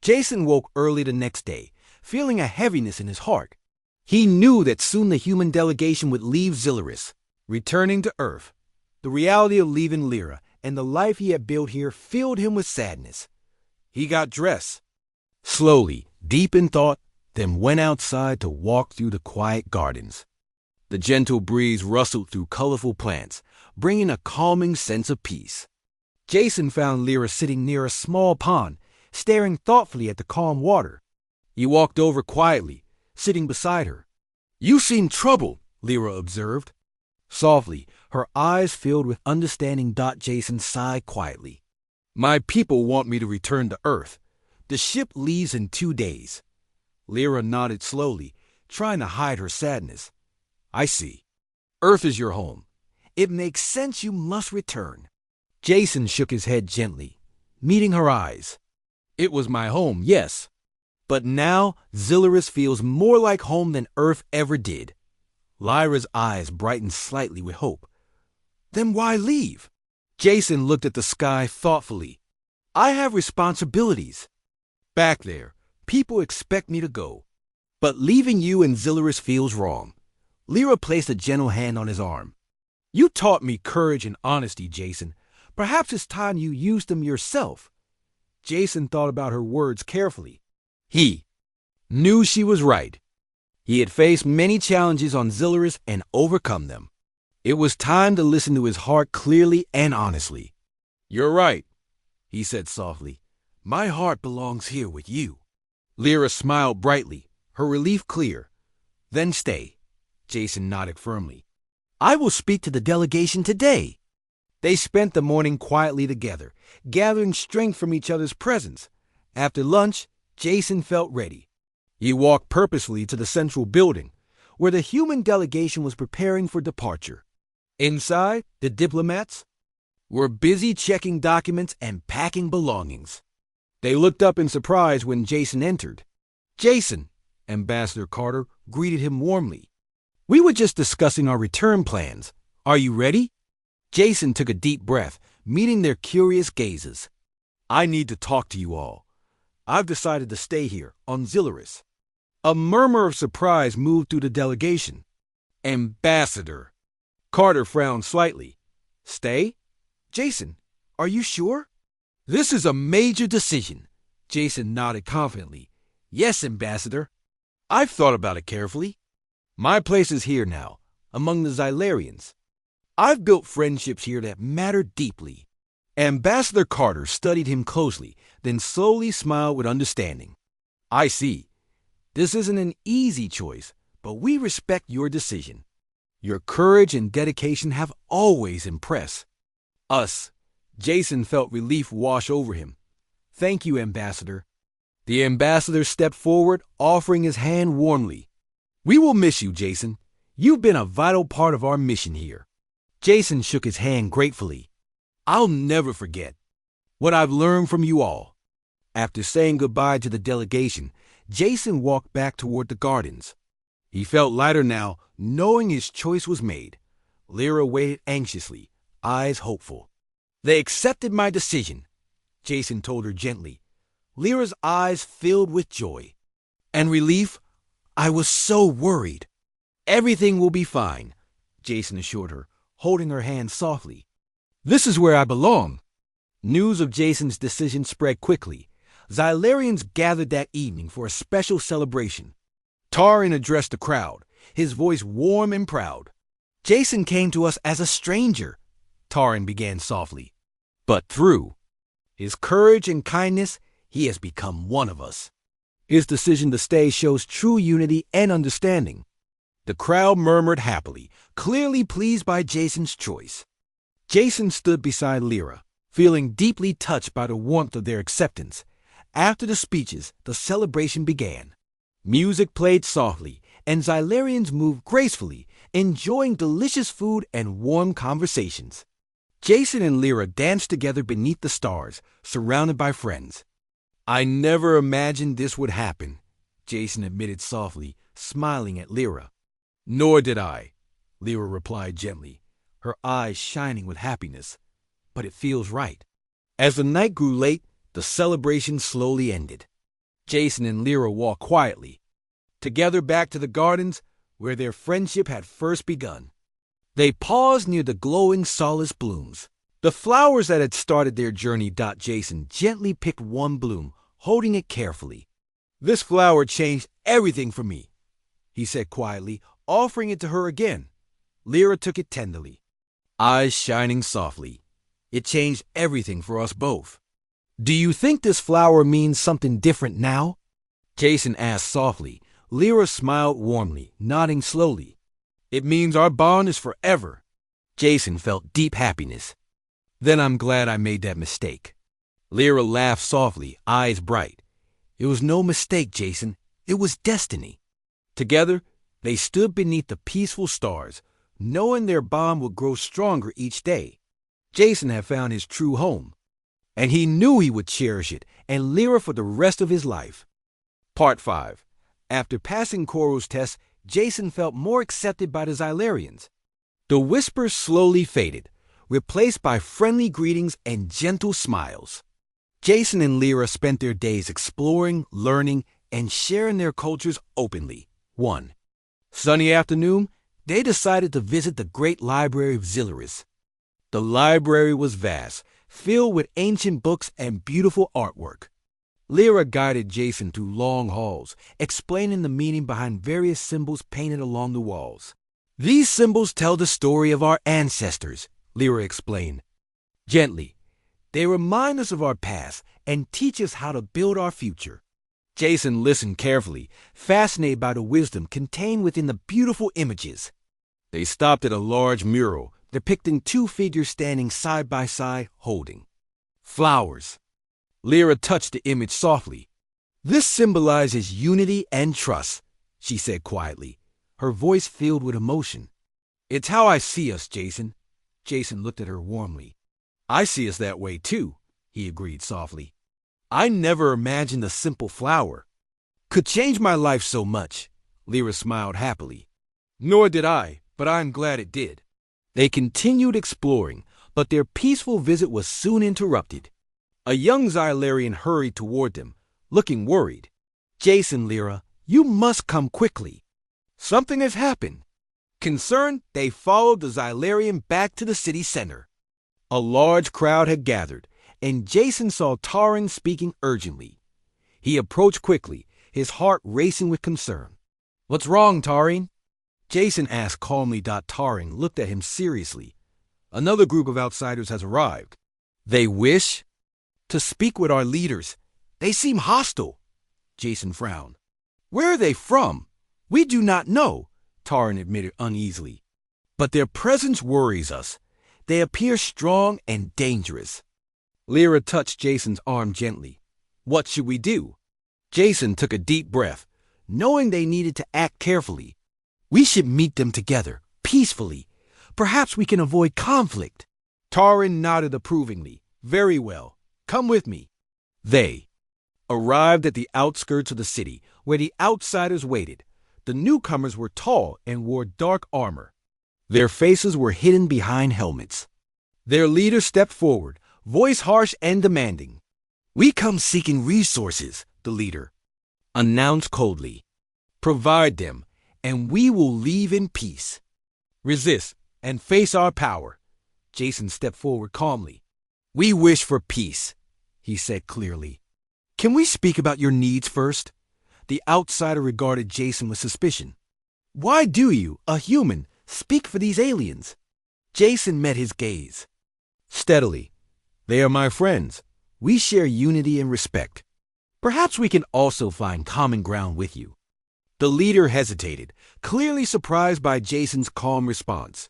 Jason woke early the next day, feeling a heaviness in his heart. He knew that soon the human delegation would leave Zilurus, returning to Earth. The reality of leaving Lyra and the life he had built here filled him with sadness. He got dressed, slowly, deep in thought, then went outside to walk through the quiet gardens. The gentle breeze rustled through colorful plants, bringing a calming sense of peace. Jason found Lyra sitting near a small pond, staring thoughtfully at the calm water. He walked over quietly, sitting beside her. "You seem troubled," Lyra observed. Softly, her eyes filled with understanding. Jason sighed quietly. "My people want me to return to Earth. The ship leaves in 2 days." Lyra nodded slowly, trying to hide her sadness. "I see. Earth is your home. It makes sense you must return." Jason shook his head gently, meeting her eyes. "It was my home, yes. But now Zilurus feels more like home than Earth ever did." Lyra's eyes brightened slightly with hope. "Then why leave?" Jason looked at the sky thoughtfully. "I have responsibilities. Back there, people expect me to go. But leaving you in Zilurus feels wrong." Lyra placed a gentle hand on his arm. "You taught me courage and honesty, Jason. Perhaps it's time you used them yourself." Jason thought about her words carefully. He knew she was right. He had faced many challenges on Zilurus and overcome them. It was time to listen to his heart clearly and honestly. "You're right," he said softly. "My heart belongs here with you." Lyra smiled brightly, her relief clear. "Then stay." Jason nodded firmly. "I will speak to the delegation today." They spent the morning quietly together, gathering strength from each other's presence. After lunch, Jason felt ready. He walked purposefully to the central building, where the human delegation was preparing for departure. Inside, the diplomats were busy checking documents and packing belongings. They looked up in surprise when Jason entered. "Jason," Ambassador Carter greeted him warmly. "We were just discussing our return plans. Are you ready?" Jason took a deep breath, meeting their curious gazes. "I need to talk to you all. I've decided to stay here, on Zilurus." A murmur of surprise moved through the delegation. "Ambassador!" Carter frowned slightly. "Stay? Jason, are you sure?" "This is a major decision." Jason nodded confidently. "Yes, Ambassador. I've thought about it carefully. My place is here now, among the Xylarians. I've built friendships here that matter deeply." Ambassador Carter studied him closely, then slowly smiled with understanding. "I see. This isn't an easy choice, but we respect your decision. Your courage and dedication have always impressed us." Jason felt relief wash over him. "Thank you, Ambassador." The ambassador stepped forward, offering his hand warmly. "We will miss you, Jason. You've been a vital part of our mission here." Jason shook his hand gratefully. "I'll never forget what I've learned from you all." After saying goodbye to the delegation, Jason walked back toward the gardens. He felt lighter now, knowing his choice was made. Lyra waited anxiously, eyes hopeful. "They accepted my decision," Jason told her gently. Lyra's eyes filled with joy and relief. "I was so worried." "Everything will be fine," Jason assured her, holding her hand softly. "This is where I belong." News of Jason's decision spread quickly. Xylarians gathered that evening for a special celebration. Taran addressed the crowd, his voice warm and proud. "Jason came to us as a stranger," Taran began softly. "But through his courage and kindness, he has become one of us. His decision to stay shows true unity and understanding." The crowd murmured happily, clearly pleased by Jason's choice. Jason stood beside Lyra, feeling deeply touched by the warmth of their acceptance. After the speeches, the celebration began. Music played softly, and Xylarians moved gracefully, enjoying delicious food and warm conversations. Jason and Lyra danced together beneath the stars, surrounded by friends. "I never imagined this would happen," Jason admitted softly, smiling at Lyra. "Nor did I," Lyra replied gently, her eyes shining with happiness. "But it feels right." As the night grew late, the celebration slowly ended. Jason and Lyra walked quietly, together back to the gardens where their friendship had first begun. They paused near the glowing solace blooms, the flowers that had started their journey. Jason gently picked one bloom, holding it carefully. "This flower changed everything for me," he said quietly, offering it to her again. Lyra took it tenderly, eyes shining softly. "It changed everything for us both." "Do you think this flower means something different now?" Jason asked softly. Lyra smiled warmly, nodding slowly. "It means our bond is forever." Jason felt deep happiness. "Then I'm glad I made that mistake." Lyra laughed softly, eyes bright. "It was no mistake, Jason. It was destiny." Together, they stood beneath the peaceful stars, knowing their bond would grow stronger each day. Jason had found his true home, and he knew he would cherish it and Lyra for the rest of his life. Part 5. After passing Koro's test, Jason felt more accepted by the Xylarians. The whispers slowly faded, replaced by friendly greetings and gentle smiles. Jason and Lyra spent their days exploring, learning, and sharing their cultures openly. One sunny afternoon, they decided to visit the great library of Xylaris. The library was vast, filled with ancient books and beautiful artwork. Lyra guided Jason through long halls, explaining the meaning behind various symbols painted along the walls. "These symbols tell the story of our ancestors," Lyra explained. "Gently, they remind us of our past and teach us how to build our future." Jason listened carefully, fascinated by the wisdom contained within the beautiful images. They stopped at a large mural depicting two figures standing side by side, holding flowers. Lyra touched the image softly. "This symbolizes unity and trust," she said quietly, her voice filled with emotion. "It's how I see us, Jason." Jason looked at her warmly. "I see us that way too," he agreed softly. "I never imagined a simple flower could change my life so much." Lyra smiled happily. "Nor did I, but I'm glad it did." They continued exploring, but their peaceful visit was soon interrupted. A young Xylarian hurried toward them, looking worried. "Jason, Lyra, you must come quickly. Something has happened." Concerned, they followed the Xylarian back to the city center. A large crowd had gathered, and Jason saw Taran speaking urgently. He approached quickly, his heart racing with concern. "What's wrong, Taran?" Jason asked calmly. Taran looked at him seriously. "Another group of outsiders has arrived. They wish to speak with our leaders. They seem hostile." Jason frowned. "Where are they from?" "We do not know," Taran admitted uneasily. "But their presence worries us. They appear strong and dangerous." Lyra touched Jason's arm gently. "What should we do?" Jason took a deep breath, knowing they needed to act carefully. "We should meet them together, peacefully. Perhaps we can avoid conflict." Taran nodded approvingly. "Very well. Come with me." They arrived at the outskirts of the city, where the outsiders waited. The newcomers were tall and wore dark armor. Their faces were hidden behind helmets. Their leader stepped forward, voice harsh and demanding. "We come seeking resources," the leader announced coldly. "Provide them, and we will leave in peace." "Resist and face our power." Jason stepped forward calmly. "We wish for peace," he said clearly. "Can we speak about your needs first?" The outsider regarded Jason with suspicion. "Why do you, a human, speak for these aliens?" Jason met his gaze steadily. "They are my friends. We share unity and respect. Perhaps we can also find common ground with you." The leader hesitated, clearly surprised by Jason's calm response.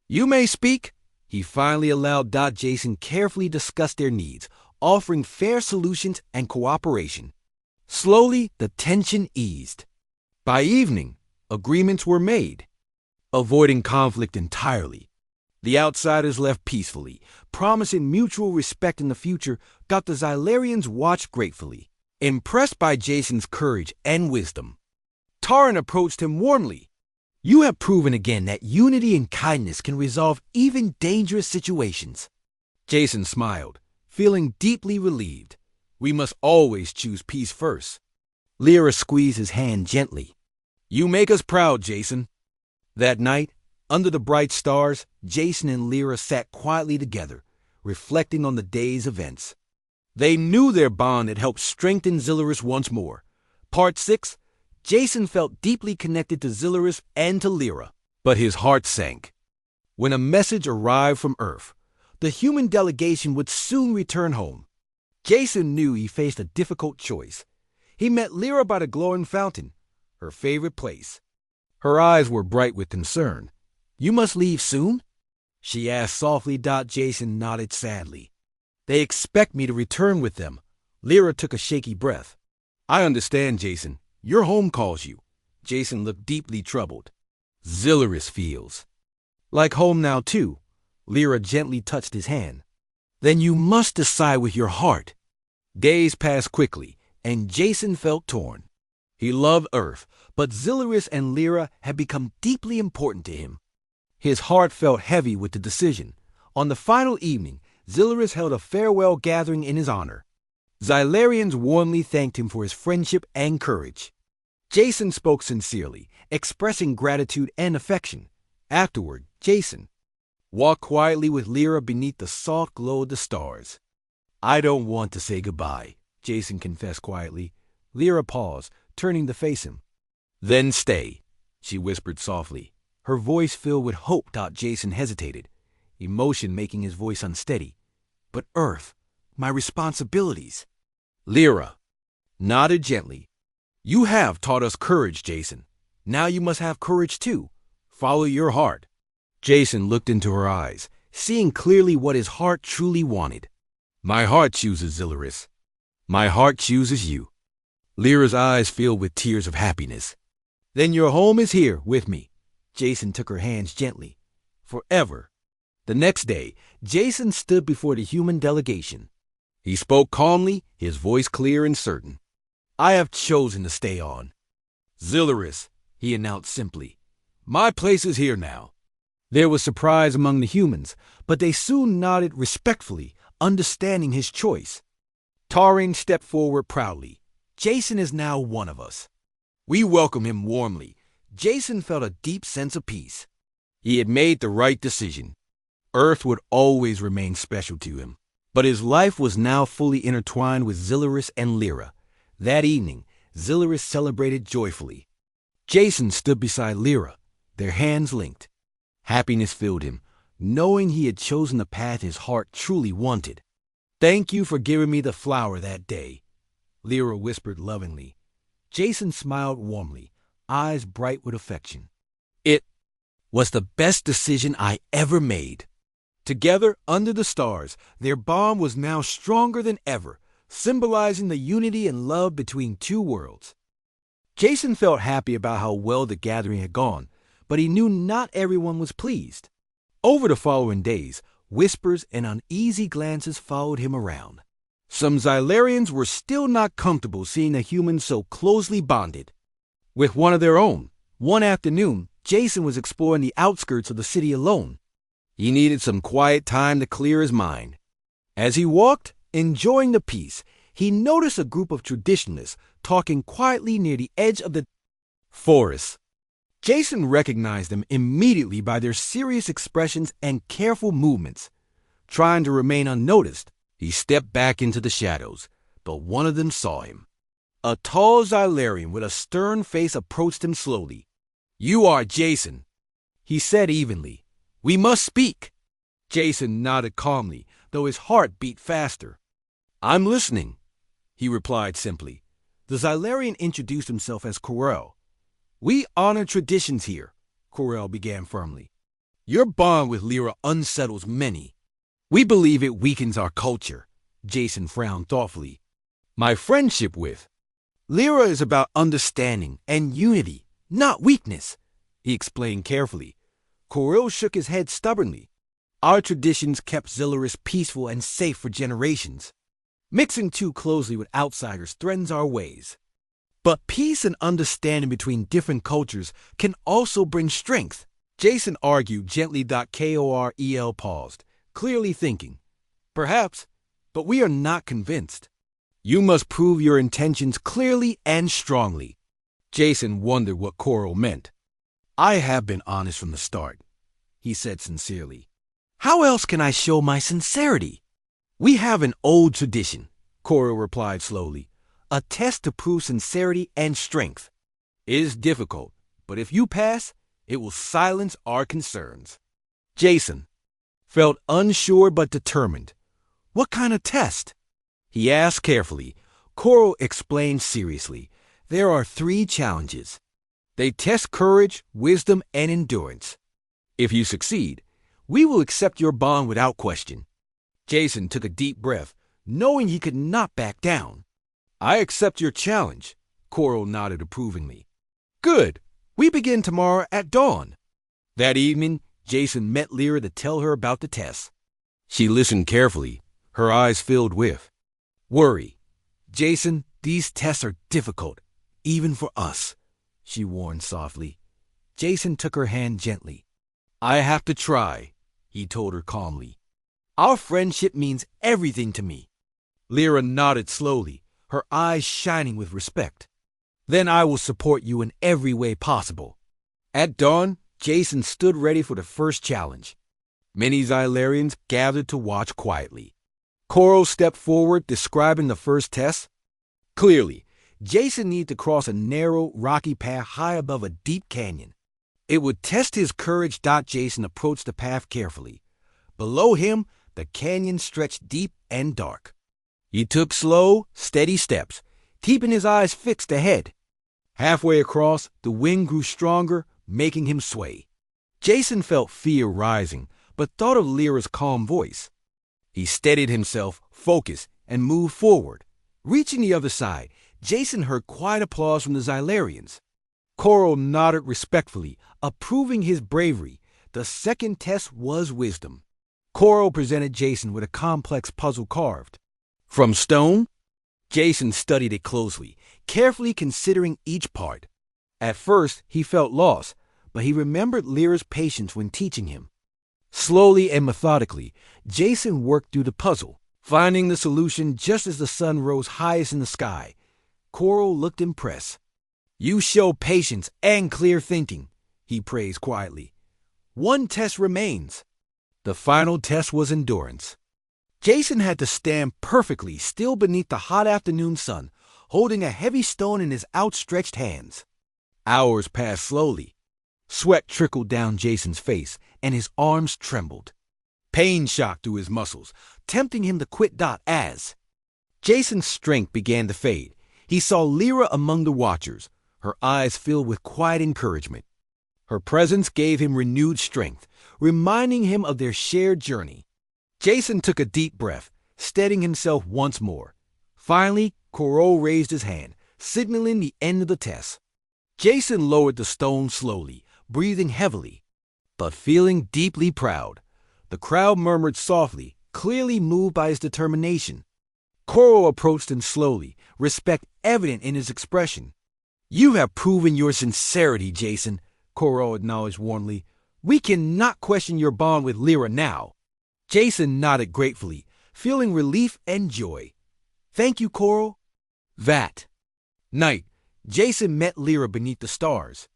"You may speak." He finally allowed Jason carefully discuss their needs, offering fair solutions and cooperation. Slowly, the tension eased. By evening, agreements were made, avoiding conflict entirely. The outsiders left peacefully, promising mutual respect in the future. The Xylarians watched gratefully, impressed by Jason's courage and wisdom. Taran approached him warmly. "You have proven again that unity and kindness can resolve even dangerous situations." Jason smiled, feeling deeply relieved. "We must always choose peace first." Lyra squeezed his hand gently. You make us proud, Jason. That night, under the bright stars, Jason and Lyra sat quietly together, reflecting on the day's events. They knew their bond had helped strengthen Zilurus once more. Part 6, Jason felt deeply connected to Zilurus and to Lyra, but his heart sank. When a message arrived from Earth, the human delegation would soon return home. Jason knew he faced a difficult choice. He met Lyra by the glowing fountain, her favorite place. Her eyes were bright with concern. You must leave soon? She asked softly. Jason nodded sadly. They expect me to return with them. Lyra took a shaky breath. I understand, Jason. Your home calls you. Jason looked deeply troubled. Zilurus feels like home now, too. Lyra gently touched his hand. Then you must decide with your heart. Days passed quickly, and Jason felt torn. He loved Earth, but Zilurus and Lyra had become deeply important to him. His heart felt heavy with the decision. On the final evening, Zilurus held a farewell gathering in his honor. Xylarians warmly thanked him for his friendship and courage. Jason spoke sincerely, expressing gratitude and affection. Afterward, Jason walked quietly with Lyra beneath the soft glow of the stars. I don't want to say goodbye, Jason confessed quietly. Lyra paused, turning to face him. Then stay, she whispered softly. Her voice filled with hope. Jason hesitated, emotion making his voice unsteady. But Earth, my responsibilities. Lyra nodded gently. You have taught us courage, Jason. Now you must have courage too. Follow your heart. Jason looked into her eyes, seeing clearly what his heart truly wanted. My heart chooses Zilurus. My heart chooses you. Lyra's eyes filled with tears of happiness. Then your home is here with me. Jason took her hands gently. Forever. The next day, Jason stood before the human delegation. He spoke calmly, his voice clear and certain. I have chosen to stay on. Zilurus, he announced simply. My place is here now. There was surprise among the humans, but they soon nodded respectfully, understanding his choice. Taurine stepped forward proudly. Jason is now one of us. We welcome him warmly. Jason felt a deep sense of peace. He had made the right decision. Earth would always remain special to him. But his life was now fully intertwined with Zilurus and Lyra. That evening, Zilurus celebrated joyfully. Jason stood beside Lyra, their hands linked. Happiness filled him, knowing he had chosen the path his heart truly wanted. Thank you for giving me the flower that day, Lyra whispered lovingly. Jason smiled warmly, eyes bright with affection. It was the best decision I ever made. Together, under the stars, their bond was now stronger than ever, symbolizing the unity and love between two worlds. Jason felt happy about how well the gathering had gone, but he knew not everyone was pleased. Over the following days, whispers and uneasy glances followed him around. Some Xylarians were still not comfortable seeing the humans so closely bonded. With one of their own, one afternoon, Jason was exploring the outskirts of the city alone. He needed some quiet time to clear his mind. As he walked, enjoying the peace, he noticed a group of traditionalists talking quietly near the edge of the forest. Jason recognized them immediately by their serious expressions and careful movements. Trying to remain unnoticed, he stepped back into the shadows, but one of them saw him. A tall Xylarian with a stern face approached him slowly. You are Jason, he said evenly. We must speak. Jason nodded calmly, though his heart beat faster. I'm listening, he replied simply. The Xylarian introduced himself as Corel. We honor traditions here, Corel began firmly. Your bond with Lyra unsettles many. We believe it weakens our culture, Jason frowned thoughtfully. My friendship with Lyra is about understanding and unity, not weakness, he explained carefully. Corel shook his head stubbornly. Our traditions kept Zilurus peaceful and safe for generations. Mixing too closely with outsiders threatens our ways. But peace and understanding between different cultures can also bring strength, Jason argued gently. Korel paused, clearly thinking. Perhaps, but we are not convinced. You must prove your intentions clearly and strongly. Jason wondered what Coral meant. I have been honest from the start, he said sincerely. How else can I show my sincerity? We have an old tradition, Coral replied slowly. A test to prove sincerity and strength. It is difficult, but if you pass, it will silence our concerns. Jason felt unsure but determined. What kind of test? He asked carefully. Coral explained seriously. There are 3 challenges. They test courage, wisdom, and endurance. If you succeed, we will accept your bond without question. Jason took a deep breath, knowing he could not back down. I accept your challenge, Coral nodded approvingly. Good. We begin tomorrow at dawn. That evening, Jason met Lyra to tell her about the test. She listened carefully, her eyes filled with worry. Jason, these tests are difficult, even for us, she warned softly. Jason took her hand gently. I have to try, he told her calmly. Our friendship means everything to me. Lyra nodded slowly, her eyes shining with respect. Then I will support you in every way possible. At dawn, Jason stood ready for the first challenge. Many Xylarians gathered to watch quietly. Coral stepped forward, describing the first test. Clearly, Jason needed to cross a narrow, rocky path high above a deep canyon. It would test his courage. Jason approached the path carefully. Below him, the canyon stretched deep and dark. He took slow, steady steps, keeping his eyes fixed ahead. Halfway across, the wind grew stronger, making him sway. Jason felt fear rising, but thought of Lyra's calm voice. He steadied himself, focused, and moved forward. Reaching the other side, Jason heard quiet applause from the Xylarians. Coral nodded respectfully, approving his bravery. The second test was wisdom. Coral presented Jason with a complex puzzle carved from stone. Jason studied it closely, carefully considering each part. At first, he felt lost, but he remembered Lyra's patience when teaching him. Slowly and methodically, Jason worked through the puzzle, finding the solution just as the sun rose highest in the sky. Coral looked impressed. You show patience and clear thinking, he praised quietly. One test remains. The final test was endurance. Jason had to stand perfectly still beneath the hot afternoon sun, holding a heavy stone in his outstretched hands. Hours passed slowly. Sweat trickled down Jason's face, and his arms trembled. Pain shot through his muscles, tempting him to quit. As Jason's strength began to fade, he saw Lyra among the watchers, her eyes filled with quiet encouragement. Her presence gave him renewed strength, reminding him of their shared journey. Jason took a deep breath, steadying himself once more. Finally, Coral raised his hand, signaling the end of the test. Jason lowered the stone slowly, breathing heavily, but feeling deeply proud. The crowd murmured softly, clearly moved by his determination. Coral approached him slowly, respect evident in his expression. You have proven your sincerity, Jason, Coral acknowledged warmly. We cannot question your bond with Lyra now. Jason nodded gratefully, feeling relief and joy. Thank you, Coral. That night, Jason met Lyra beneath the stars.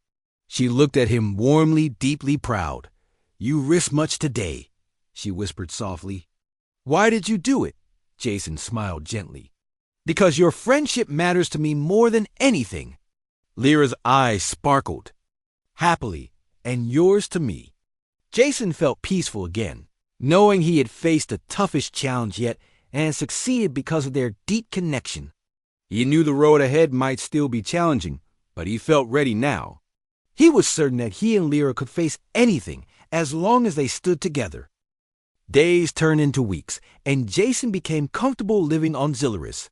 She looked at him warmly, deeply proud. You risked much today, she whispered softly. Why did you do it? Jason smiled gently. Because your friendship matters to me more than anything. Lyra's eyes sparkled. Happily, and yours to me. Jason felt peaceful again, knowing he had faced the toughest challenge yet and succeeded because of their deep connection. He knew the road ahead might still be challenging, but he felt ready now. He was certain that he and Lyra could face anything as long as they stood together. Days turned into weeks, and Jason became comfortable living on Xylaris.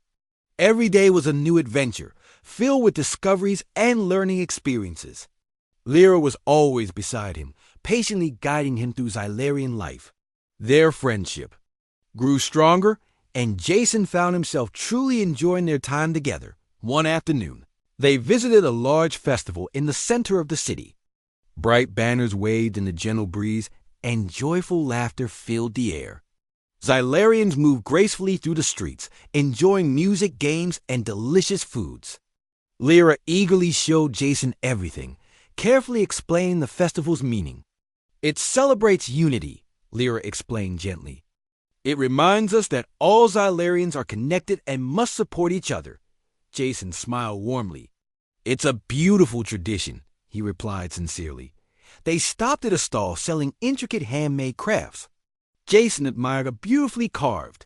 Every day was a new adventure, filled with discoveries and learning experiences. Lyra was always beside him, patiently guiding him through Xylarian life. Their friendship grew stronger, and Jason found himself truly enjoying their time together. One afternoon, they visited a large festival in the center of the city. Bright banners waved in the gentle breeze, and joyful laughter filled the air. Xylarians moved gracefully through the streets, enjoying music, games, and delicious foods. Lyra eagerly showed Jason everything, carefully explaining the festival's meaning. It celebrates unity, Lyra explained gently. It reminds us that all Xylarians are connected and must support each other. Jason smiled warmly. It's a beautiful tradition, he replied sincerely. They stopped at a stall selling intricate handmade crafts. Jason admired a beautifully carved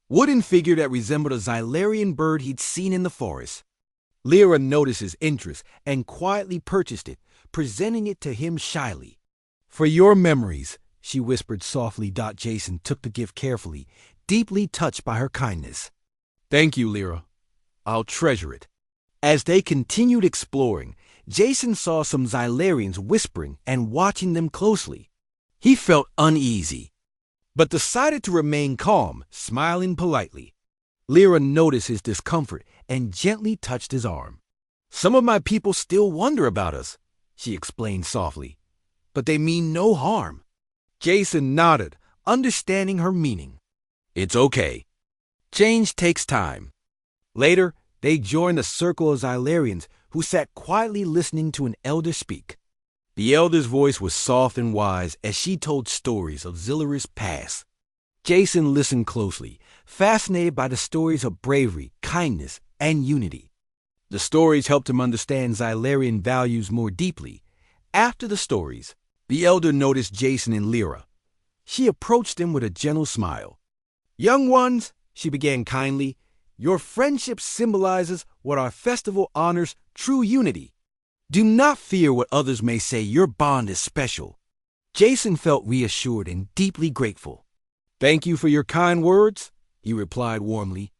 wooden figure that resembled a Xylarian bird he'd seen in the forest. Lyra noticed his interest and quietly purchased it, presenting it to him shyly. For your memories, she whispered softly. Jason took the gift carefully, deeply touched by her kindness. Thank you, Lyra. I'll treasure it. As they continued exploring, Jason saw some Xylarians whispering and watching them closely. He felt uneasy, but decided to remain calm, smiling politely. Lyra noticed his discomfort and gently touched his arm. Some of my people still wonder about us, she explained softly, but they mean no harm. Jason nodded, understanding her meaning. It's okay. Change takes time. Later, they joined a circle of Xylarians who sat quietly listening to an elder speak. The elder's voice was soft and wise as she told stories of Xylaris' past. Jason listened closely, fascinated by the stories of bravery, kindness, and unity. The stories helped him understand Xylarian values more deeply. After the stories, the elder noticed Jason and Lyra. She approached them with a gentle smile. Young ones, she began kindly, your friendship symbolizes what our festival honors: true unity. Do not fear what others may say. Your bond is special. Jason felt reassured and deeply grateful. Thank you for your kind words, he replied warmly.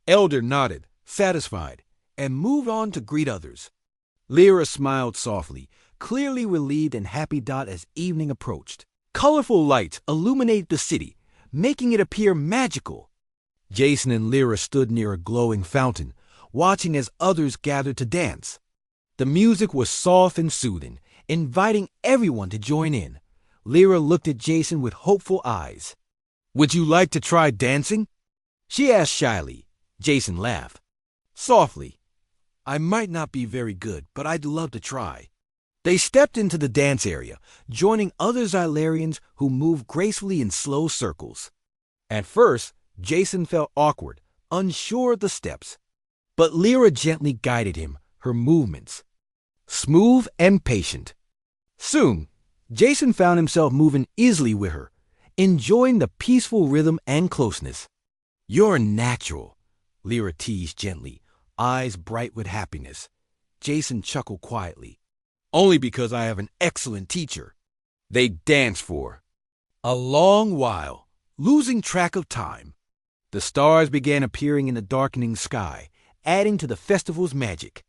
Elder nodded, satisfied, and moved on to greet others. Lyra smiled softly, clearly relieved and happy. As evening approached, colorful lights illuminated the city, making it appear magical. Jason and Lyra stood near a glowing fountain, watching as others gathered to dance. The music was soft and soothing, inviting everyone to join in. Lyra looked at Jason with hopeful eyes. Would you like to try dancing? She asked shyly. Jason laughed softly. I might not be very good, but I'd love to try. They stepped into the dance area, joining other Xylarians who moved gracefully in slow circles. At first, Jason felt awkward, unsure of the steps. But Lyra gently guided him, her movements smooth and patient. Soon, Jason found himself moving easily with her, enjoying the peaceful rhythm and closeness. You're natural, Lyra teased gently, eyes bright with happiness. Jason chuckled quietly. Only because I have an excellent teacher. They danced for a long while, losing track of time. The stars began appearing in the darkening sky, adding to the festival's magic.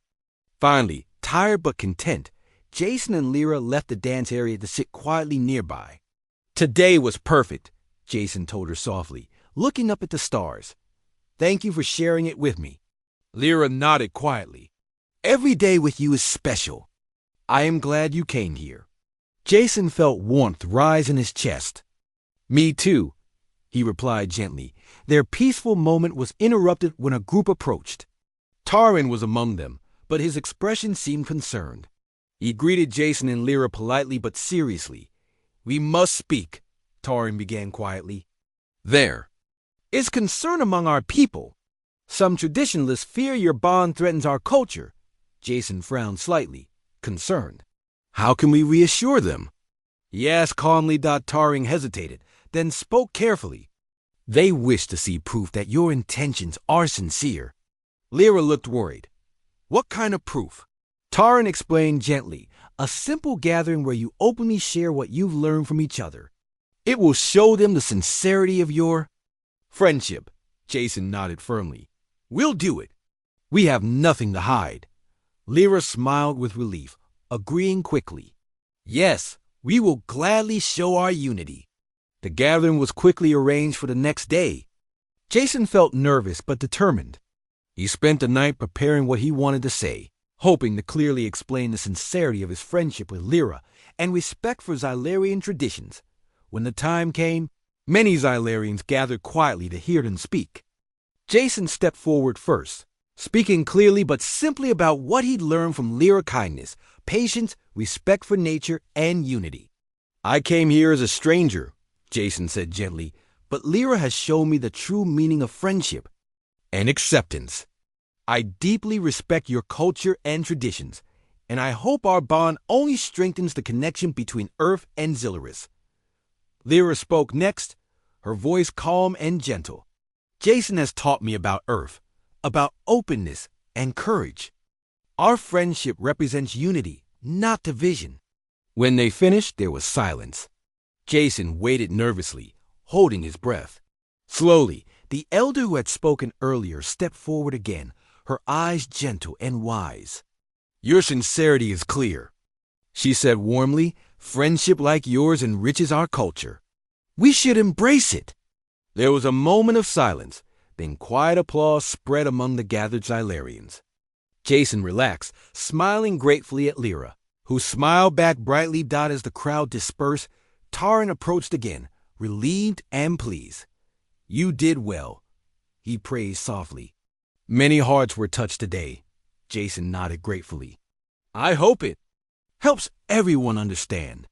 Finally, tired but content, Jason and Lyra left the dance area to sit quietly nearby. Today was perfect, Jason told her softly, looking up at the stars. Thank you for sharing it with me. Lyra nodded quietly. Every day with you is special. I am glad you came here. Jason felt warmth rise in his chest. Me too, he replied gently. Their peaceful moment was interrupted when a group approached. Taran was among them, but his expression seemed concerned. He greeted Jason and Lyra politely but seriously. We must speak, Taran began quietly. There is concern among our people. Some traditionalists fear your bond threatens our culture. Jason frowned slightly, concerned. How can we reassure them? He asked calmly. Taran hesitated, then spoke carefully. They wish to see proof that your intentions are sincere. Lyra looked worried. What kind of proof? Taran explained gently. A simple gathering where you openly share what you've learned from each other. It will show them the sincerity of your friendship. Jason nodded firmly. We'll do it. We have nothing to hide. Lyra smiled with relief, agreeing quickly. Yes, we will gladly show our unity. The gathering was quickly arranged for the next day. Jason felt nervous but determined. He spent the night preparing what he wanted to say, hoping to clearly explain the sincerity of his friendship with Lyra and respect for Xylarian traditions. When the time came, Many Xylarians gathered quietly to hear them speak. Jason stepped forward first, speaking clearly but simply about what he'd learned from Lyra: kindness, patience, respect for nature, and unity. "I came here as a stranger," Jason said gently, "but Lyra has shown me the true meaning of friendship and acceptance. I deeply respect your culture and traditions, and I hope our bond only strengthens the connection between Earth and Xylaris." Lyra spoke next, her voice calm and gentle. "Jason has taught me about Earth, about openness and courage. Our friendship represents unity, not division." When they finished, there was silence. Jason waited nervously, holding his breath. Slowly, the elder who had spoken earlier stepped forward again, her eyes gentle and wise. "Your sincerity is clear," she said warmly. "Friendship like yours enriches our culture. We should embrace it." There was a moment of silence, then quiet applause spread among the gathered Xylarians. Jason relaxed, smiling gratefully at Lyra, who smiled back brightly. As the crowd dispersed, Taran approached again, relieved and pleased. "You did well," he praised softly. "Many hearts were touched today." Jason nodded gratefully. "I hope it helps everyone understand."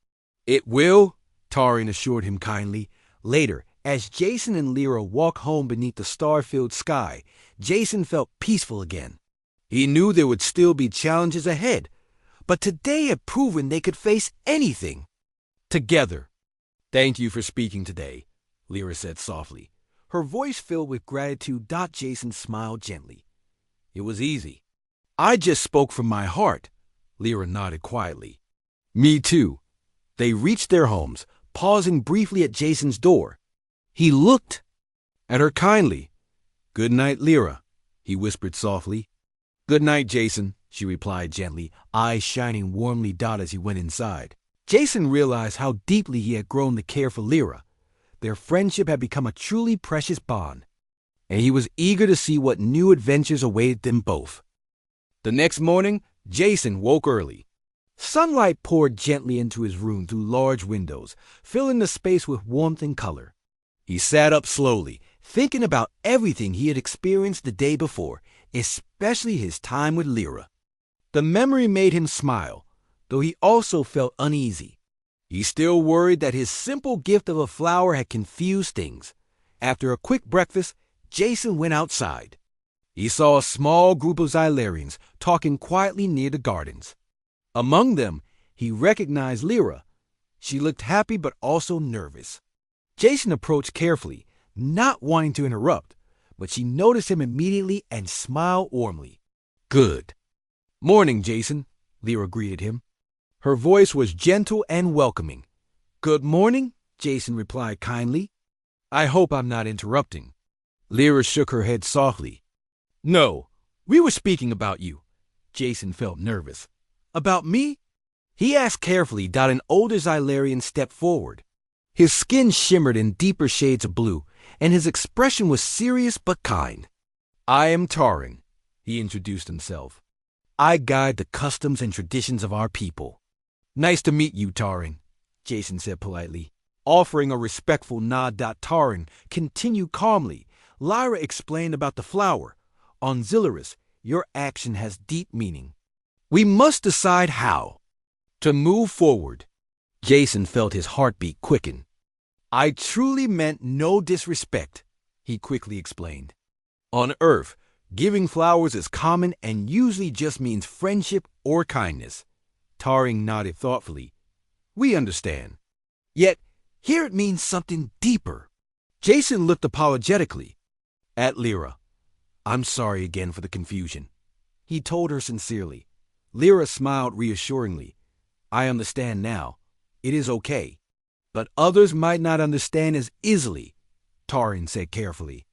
"It will," Taran assured him kindly. Later, as Jason and Lyra walked home beneath the star-filled sky, Jason felt peaceful again. He knew there would still be challenges ahead, but today had proven they could face anything together. "Thank you for speaking today," Lyra said softly, her voice filled with gratitude. Jason smiled gently. "It was easy." "I just spoke from my heart," Lyra nodded quietly. "Me too." They reached their homes, pausing briefly at Jason's door. He looked at her kindly. "Good night, Lyra," he whispered softly. "Good night, Jason," she replied gently, eyes shining warmly. As he went inside, Jason realized how deeply he had grown to care for Lyra. Their friendship had become a truly precious bond, and he was eager to see what new adventures awaited them both. The next morning, Jason woke early. Sunlight poured gently into his room through large windows, filling the space with warmth and color. He sat up slowly, thinking about everything he had experienced the day before, especially his time with Lyra. The memory made him smile, though he also felt uneasy. He still worried that his simple gift of a flower had confused things. After a quick breakfast, Jason went outside. He saw a small group of Xylarians talking quietly near the gardens. Among them, he recognized Lyra. She looked happy but also nervous. Jason approached carefully, not wanting to interrupt, but she noticed him immediately and smiled warmly. "Good morning, Jason," Lyra greeted him. Her voice was gentle and welcoming. "Good morning," Jason replied kindly. "I hope I'm not interrupting." Lyra shook her head softly. "No, we were speaking about you." Jason felt nervous. "About me?" he asked carefully. An older Xylarian stepped forward. His skin shimmered in deeper shades of blue, and his expression was serious but kind. "I am Taran," he introduced himself. "I guide the customs and traditions of our people." "Nice to meet you, Taran," Jason said politely. Offering a respectful nod, Taran continued calmly. "Lyra explained about the flower. On Xylaris, your action has deep meaning. We must decide how to move forward." Jason felt his heartbeat quicken. "I truly meant no disrespect," he quickly explained. "On Earth, giving flowers is common and usually just means friendship or kindness." Taran nodded thoughtfully. "We understand. Yet, here it means something deeper." Jason looked apologetically at Lyra. "I'm sorry again for the confusion," he told her sincerely. Lyra smiled reassuringly. "I understand now. It is okay. But others might not understand as easily," Taran said carefully.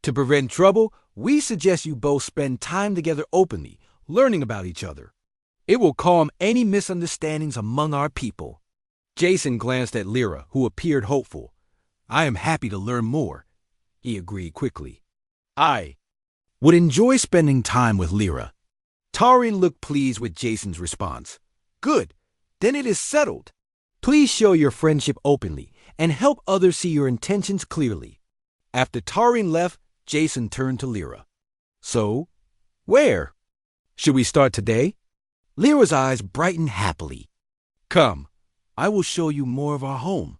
"To prevent trouble, we suggest you both spend time together openly, learning about each other. It will calm any misunderstandings among our people." Jason glanced at Lyra, who appeared hopeful. "I am happy to learn more," he agreed quickly. "I would enjoy spending time with Lyra." Taran looked pleased with Jason's response. "Good. Then it is settled. Please show your friendship openly, and help others see your intentions clearly. After Tarin left, Jason turned to Lyra. So, where? Should we start today? Lyra's eyes brightened happily. Come, I will show you more of our home.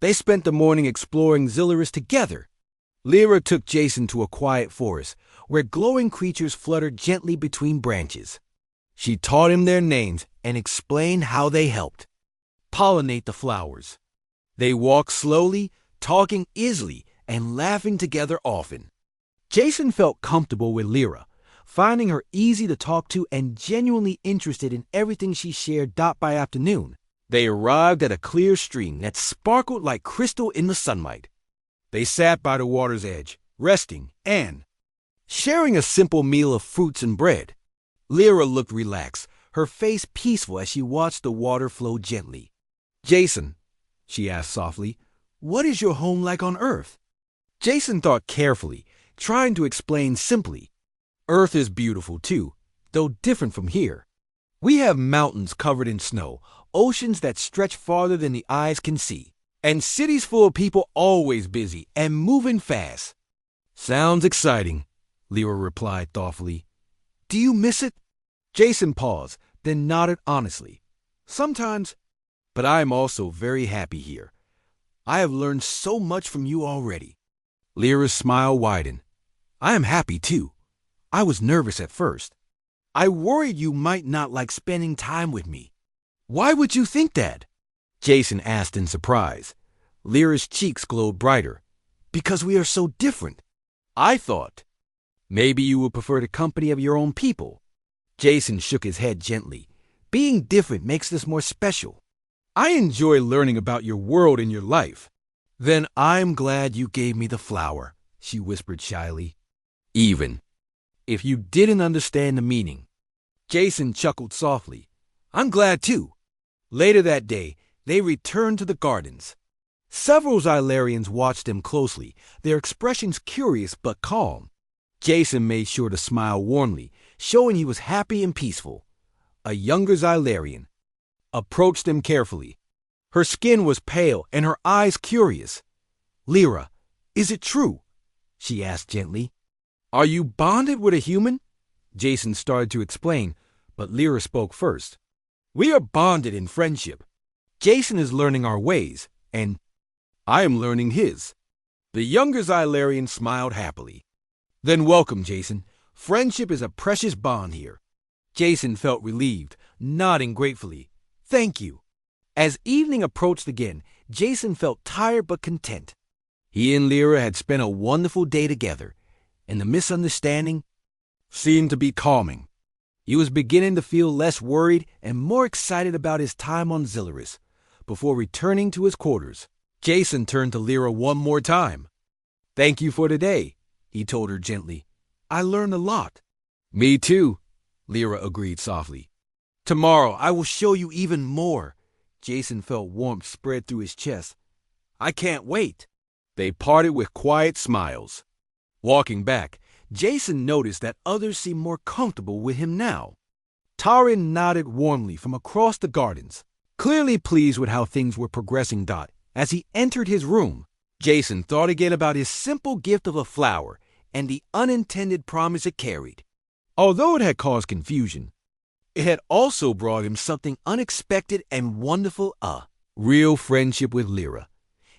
They spent the morning exploring Zilurus together. Lyra took Jason to a quiet forest where glowing creatures fluttered gently between branches. She taught him their names and explained how they helped pollinate the flowers. They walked slowly, talking easily, and laughing together often. Jason felt comfortable with Lyra, finding her easy to talk to and genuinely interested in everything she shared. By afternoon, they arrived at a clear stream that sparkled like crystal in the sunlight. They sat by the water's edge, resting and sharing a simple meal of fruits and bread. Lyra looked relaxed, her face peaceful as she watched the water flow gently. Jason, she asked softly, what is your home like on Earth? Jason thought carefully, trying to explain simply. Earth is beautiful too, though different from here. We have mountains covered in snow, oceans that stretch farther than the eyes can see, and cities full of people always busy and moving fast. Sounds exciting, Lyra replied thoughtfully. Do you miss it? Jason paused, then nodded honestly. Sometimes, but I am also very happy here. I have learned so much from you already. Lyra's smile widened. I am happy too. I was nervous at first. I worried you might not like spending time with me. Why would you think that? Jason asked in surprise. Lyra's cheeks glowed brighter. Because we are so different. I thought maybe you would prefer the company of your own people. Jason shook his head gently. Being different makes this more special. I enjoy learning about your world and your life. Then I'm glad you gave me the flower, she whispered shyly. Even if you didn't understand the meaning. Jason chuckled softly. I'm glad too. Later that day, they returned to the gardens. Several Xylarians watched them closely, their expressions curious but calm. Jason made sure to smile warmly, showing he was happy and peaceful. A younger Xylarian approached them carefully. Her skin was pale and her eyes curious. Lyra, is it true? She asked gently. Are you bonded with a human? Jason started to explain, but Lyra spoke first. We are bonded in friendship. Jason is learning our ways, and I am learning his. The younger Xylarian smiled happily. Then welcome, Jason. Friendship is a precious bond here. Jason felt relieved, nodding gratefully. Thank you. As evening approached again, Jason felt tired but content. He and Lyra had spent a wonderful day together, and the misunderstanding seemed to be calming. He was beginning to feel less worried and more excited about his time on Zilurus. Before returning to his quarters, Jason turned to Lyra one more time. Thank you for today, he told her gently. I learned a lot. Me too, Lyra agreed softly. Tomorrow I will show you even more. Jason felt warmth spread through his chest. I can't wait. They parted with quiet smiles. Walking back, Jason noticed that others seemed more comfortable with him now. Tarin nodded warmly from across the gardens, clearly pleased with how things were progressing. As he entered his room, Jason thought again about his simple gift of a flower and the unintended promise it carried. Although it had caused confusion, it had also brought him something unexpected and wonderful, a real friendship with Lyra.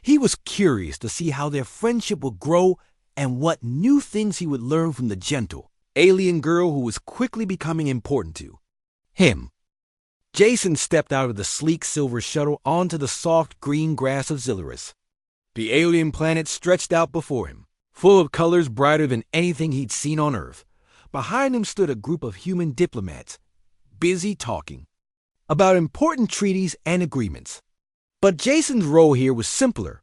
He was curious to see how their friendship would grow and what new things he would learn from the gentle, alien girl who was quickly becoming important to him. Jason stepped out of the sleek silver shuttle onto the soft green grass of Zilurus. The alien planet stretched out before him, full of colors brighter than anything he'd seen on Earth. Behind him stood a group of human diplomats, busy talking about important treaties and agreements. But Jason's role here was simpler.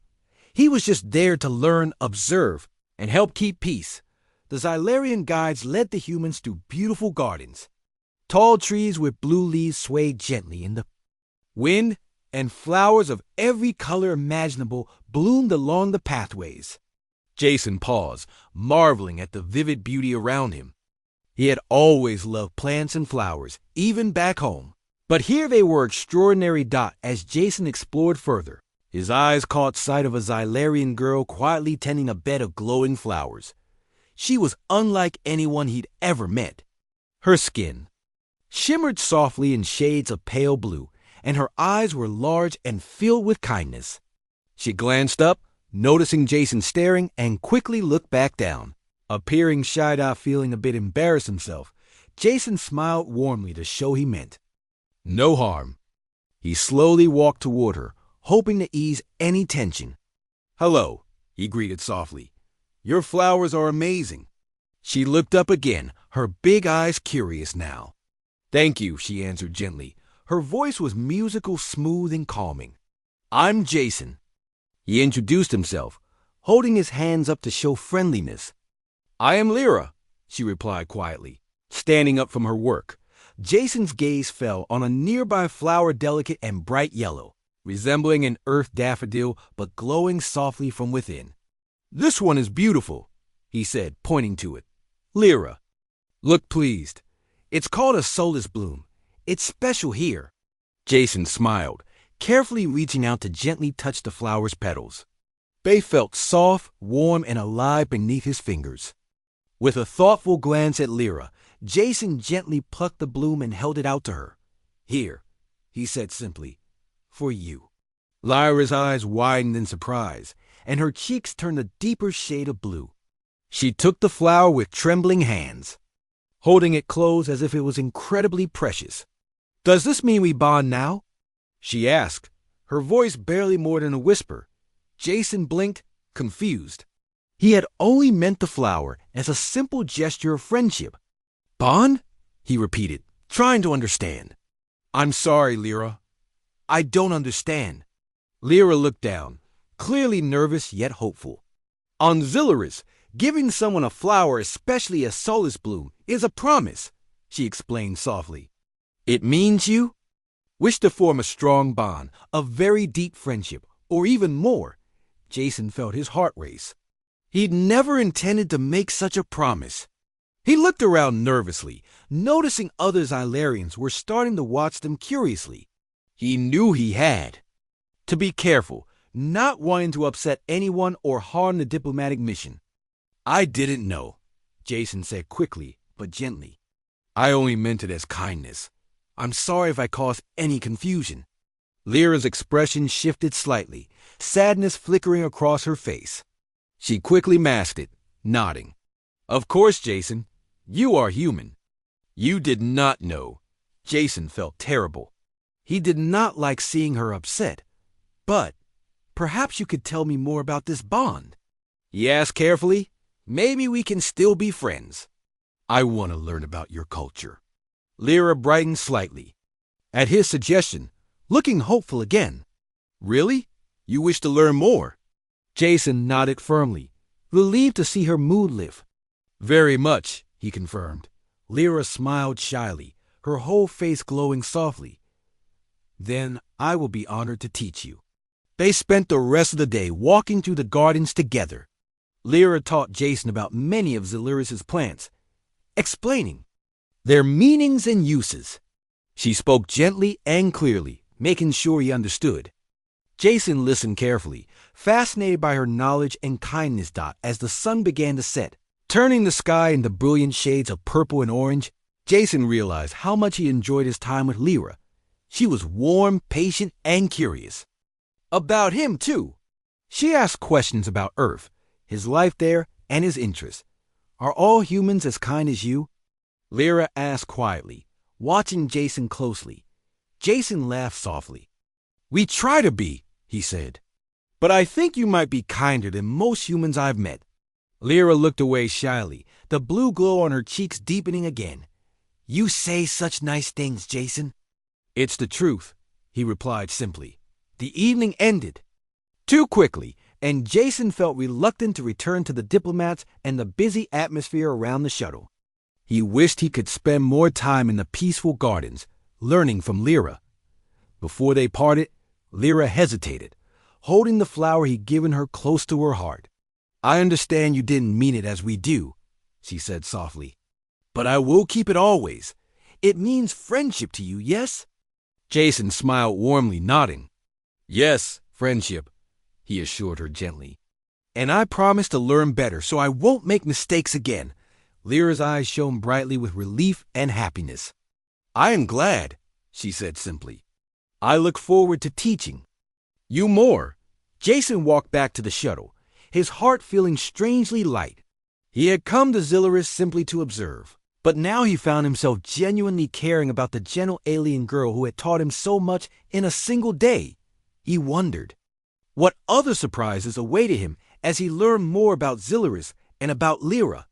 He was just there to learn, observe, and help keep peace. The Xylarian guides led the humans through beautiful gardens. Tall trees with blue leaves swayed gently in the wind, and flowers of every color imaginable bloomed along the pathways. Jason paused, marveling at the vivid beauty around him. He had always loved plants and flowers, even back home. But here they were extraordinary. As Jason explored further, His eyes caught sight of a Xylarian girl quietly tending a bed of glowing flowers. She was unlike anyone he'd ever met. Her skin shimmered softly in shades of pale blue, and her eyes were large and filled with kindness. She glanced up, noticing Jason staring, and quickly looked back down. Appearing shy-eyed, feeling a bit embarrassed himself, Jason smiled warmly to show he meant no harm. He slowly walked toward her, hoping to ease any tension. "Hello," he greeted softly. "Your flowers are amazing." She looked up again, her big eyes curious now. "Thank you," she answered gently. Her voice was musical, smooth, and calming. "I'm Jason." He introduced himself, holding his hands up to show friendliness. "I am Lyra," she replied quietly, standing up from her work. Jason's gaze fell on a nearby flower delicate and bright yellow, resembling an earth daffodil but glowing softly from within. "This one is beautiful," he said, pointing to it. "Lyra, look pleased. It's called a solace bloom. It's special here." Jason smiled, carefully reaching out to gently touch the flower's petals. They felt soft, warm, and alive beneath his fingers. With a thoughtful glance at Lyra, Jason gently plucked the bloom and held it out to her. "Here," he said simply, "for you." Lyra's eyes widened in surprise, and her cheeks turned a deeper shade of blue. She took the flower with trembling hands, holding it close as if it was incredibly precious. "Does this mean we bond now?" she asked, her voice barely more than a whisper. Jason blinked, confused. He had only meant the flower as a simple gesture of friendship. "Bond?" he repeated, trying to understand. "I'm sorry, Lyra. I don't understand." Lyra looked down, clearly nervous yet hopeful. "On Zilurus, giving someone a flower, especially a solace bloom, is a promise," she explained softly. "It means you wish to form a strong bond, a very deep friendship, or even more." Jason felt his heart race. He'd never intended to make such a promise. He looked around nervously, noticing other Xylarians were starting to watch them curiously. He knew he had to be careful, not wanting to upset anyone or harm the diplomatic mission. "I didn't know," Jason said quickly but gently. "I only meant it as kindness. I'm sorry if I caused any confusion." Lyra's expression shifted slightly, sadness flickering across her face. She quickly masked it, nodding. "Of course, Jason. You are human." "You did not know." Jason felt terrible. He did not like seeing her upset. "But perhaps you could tell me more about this bond," he asked carefully. "Maybe we can still be friends." "I want to learn about your culture." Lyra brightened slightly at his suggestion, looking hopeful again. "Really? You wish to learn more?" Jason nodded firmly, relieved to see her mood lift. "Very much," he confirmed. Lyra smiled shyly, her whole face glowing softly. "Then I will be honored to teach you." They spent the rest of the day walking through the gardens together. Lyra taught Jason about many of Zilurus's plants, explaining their meanings and uses. She spoke gently and clearly, making sure he understood. Jason listened carefully, fascinated by her knowledge and kindness. As the sun began to set, turning the sky into brilliant shades of purple and orange, Jason realized how much he enjoyed his time with Lyra. She was warm, patient, and curious. About him, too. She asked questions about Earth, his life there, and his interests. "Are all humans as kind as you?" Lyra asked quietly, watching Jason closely. Jason laughed softly. "We try to be," he said. "But I think you might be kinder than most humans I've met." Lyra looked away shyly, the blue glow on her cheeks deepening again. "You say such nice things, Jason." "It's the truth," he replied simply. The evening ended too quickly, and Jason felt reluctant to return to the diplomats and the busy atmosphere around the shuttle. He wished he could spend more time in the peaceful gardens, learning from Lyra. Before they parted, Lyra hesitated, holding the flower he'd given her close to her heart. "I understand you didn't mean it as we do," she said softly. "But I will keep it always. It means friendship to you, yes?" Jason smiled warmly, nodding. "Yes, friendship," he assured her gently. "And I promise to learn better so I won't make mistakes again." Lyra's eyes shone brightly with relief and happiness. "I am glad," she said simply. "I look forward to teaching you more." Jason walked back to the shuttle, his heart feeling strangely light. He had come to Zilluris simply to observe, but now he found himself genuinely caring about the gentle alien girl who had taught him so much in a single day. He wondered what other surprises awaited him as he learned more about Zilluris and about Lyra.